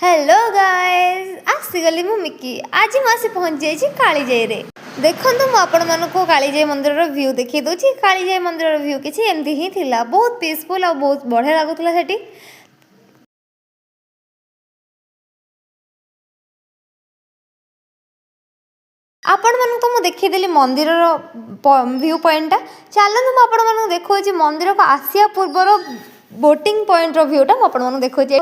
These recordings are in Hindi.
हेलो गाइस आसीगली मु मिकी आज मु आसी पहुंच जाइए कालीजाई रे। देखो मु आपण मानको कालीजाई मंदिर व्यू देखी दूची। कालीजाई मंदिर व्यू किछि एमती ही थिला, बहुत पीसफुल और बहुत बढ़िया लागुतला सेठी। आपण मानको मु देखि देली मंदिर व्यू पॉइंट टा। चलनु मु आपण मानको देखौची मंदिर को आसिया पूर्वर बोटिंग पॉइंट रो व्यूटा आपण मानको देखौची।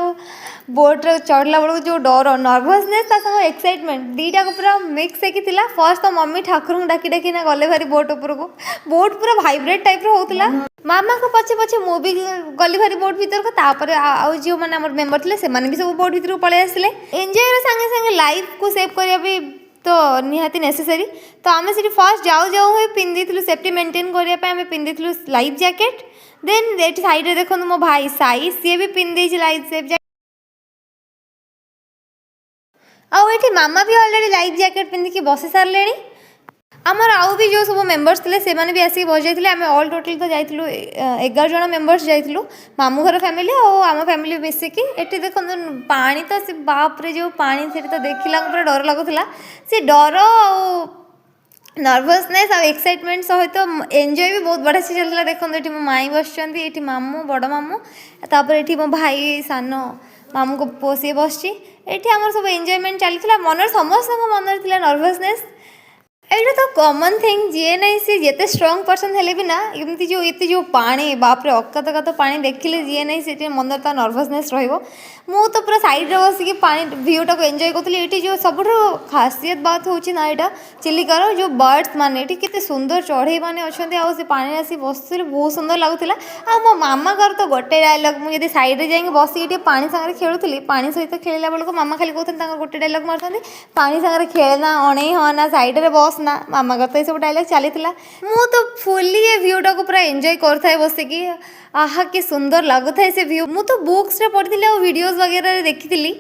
बोट रे चढ़ला बेलू जो डर नर्भसनेस ता संग एक्साइटमेंट दीटा को पूरा मिक्स हेकी थिला। फर्स्ट तो मम्मी ठाकुर को डाकी डाकी ना गले भारी बोट ऊपर को, बोट पूरा वाइब्रेट टाइप रो होतला। मामा को पछे पछे मु भी गली भारी बोट भीतर को, तापर आउ जो माने हमर मेंबर थिले से माने भी सब बोट भीतर को पळे आसिले। एन्जॉय रो संगे संगे लाइफ को सेव करिया भी तो निहाती नेसेसरी। तो आम से फर्स्ट जाऊ जाऊ पिंधि सेफ्टी मेंटेन करने पिंधि लाइफ जैकेट। देन ये साइड रे देखो मो भाई साई सी भी पिंधि लाइफ सेफ जैकेट। आउे मामा भी ऑलरेडी लाइफ जैकेट पिंधिकी बसी सारे। आमर आउ भी जो सब मेंबर्स थे से भी आसिक बस जाते। आम ऑल टोटल तो जाइलु 11 जन मेंबर्स जाइलु, मामू घर फैमिली और आम फैमिली मिसिकी। ये देखो पानी तो से बाप रे जो पानी से तो देखला पूरा डर लगुला। से डर नर्भसनेस और एक्साइटमेंट सहित एंजॉय भी बहुत बढ़िया से चलता। देखो ये मो माई बस मामू बड़ मामू तापर ये मो भाई सान मामू को पुओ सी बस ये सब एंजॉयमेंट चलता। मन समस्त मन नर्भसनेस एटा तो कॉमन थिंग जी नहीं सी जिते स्ट्रॉन्ग पर्सन हेले भी ना एमती जो ये जो पानी बाप रे अकात पानी देखिले जी नहीं से मन तो नर्भसनेस रहिबो। मु तो पूरा साइड रे बसिकी पानी व्यूटा को एंजॉय करथली। एटी जो सबुठ खासियत बात होची ना एटा चिलिकार जो बर्ड्स माने एटी केते सुंदर चढ़ई माने अछंती आ से पानी आसी बसले बहुत सुंदर लागुथिला। आ मो मामा घर तो गोटे डायलॉग मु यदि साइड रे जाई बसी एटी पानी संगे खेलुथली, पानी सहित खेलला बेल को मामा खाली कहथन तांगर गोटे डायलॉग मारथन पानी संगे खेलना अणई हना साइड रे बस ना। मामा घर तो ये सब डायलॉग चली मु तो फुली ये व्यूटा को पूरा एंजॉय करथाय बसिकी। आहा कि सुंदर लगुଥାଏ से व्यू। मु तो बुक्स रे पढ़िथिले और वीडियोस वगैरह देखिथिली,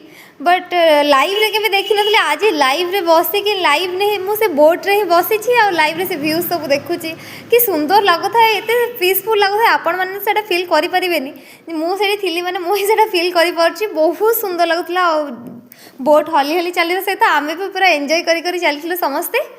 बट लाइव रे केबे देखि नथिले। आज लाइव रे बसिकी लाइव नहीं मु से बोट रे ही बसी छी और लाइव रे से व्यू सब देखुची कि सुंदर लगुଥାଏ, एते पीसफुल लगुଥାଏ। आपण माने सेटा फील करि परिबेनी, मु सेठी थिली माने मु ही सेटा फील करि परची। बहुत सुंदर लगुतला और बोट हली हली चली सहित आमे भी पूरा एंजॉय करि करि चलथिलु समस्ते।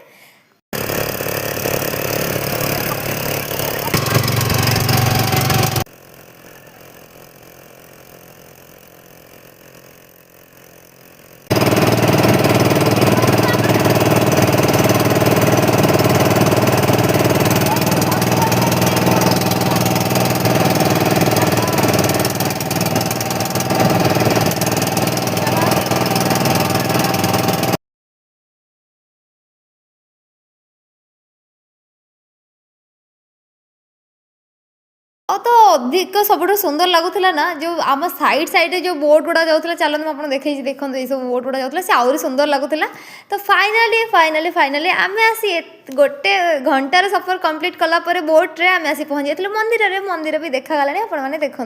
और तो अधिक सब सुंदर लगुला ना जो आम साइड साइड जो बोट गुड़ा जाऊला। चलते आप देखे देखो ये सब बोट गुड़ा जाऊला से आहरी सुंदर लगुला। तो फाइनाली फाइनाली फाइनाली आम आसी गोटे घंटार सफर कंप्लीट कलापर बोट रे आम आसी पहुँच जाइए मंदिर रे। मंदिर भी देखा गला देखु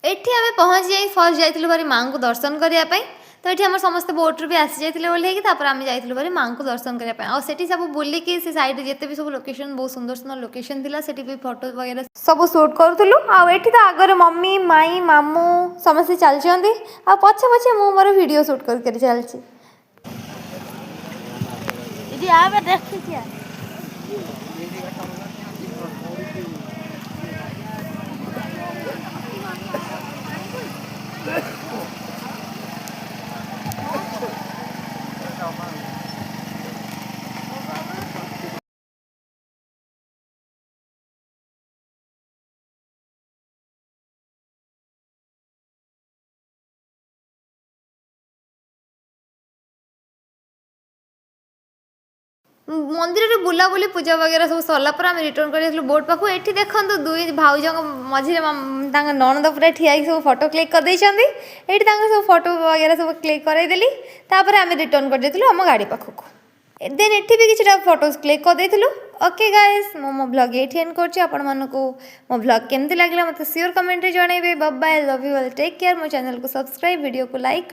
एठी आम पहुँच जाई फर्स्ट जाइलु भारी माँ को दर्शन करने। तो ये आम समस्त बोट्रे भी आसी जाते ओल्ल आम जाइलु भारी माँ को दर्शन करने और सेठी सब बुलिकी से साइड जिते भी सब लोकेशन बहुत सुंदर सुंदर लोकेशन थिला सेठी भी फोटो वगैरह सब शूट करूँ। आठी तो आगे मम्मी माई मामू समस्ते चलती आ पछे पछे मु मोर वीडियो शूट कर चलती। मंदिर रे बुलाबुली पूजा वगैरह सब सरला पर आम रिटर्न कर बोट पाखु। एठी देखंतु दुई भाउज मझे ननद पूरा ठिया सब फोटो क्लिक कर देइछंती। एठी सब फोटो वगैरह सब क्लिक करदेली तापर आम रिटर्न कर देथिलु हम गाड़ी पाखु। देन एठी भी किछटा फोटोज क्लिक कर देथिलु। ओके गाइस मो ब्लॉग एठी एंड करछि। आपण मानको मो ब्लॉग केमति लागला मते श्योर कमेंट रे जणाइबे। Bye bye, love you all, take care. मो चैनल को सब्सक्राइब, वीडियो को लाइक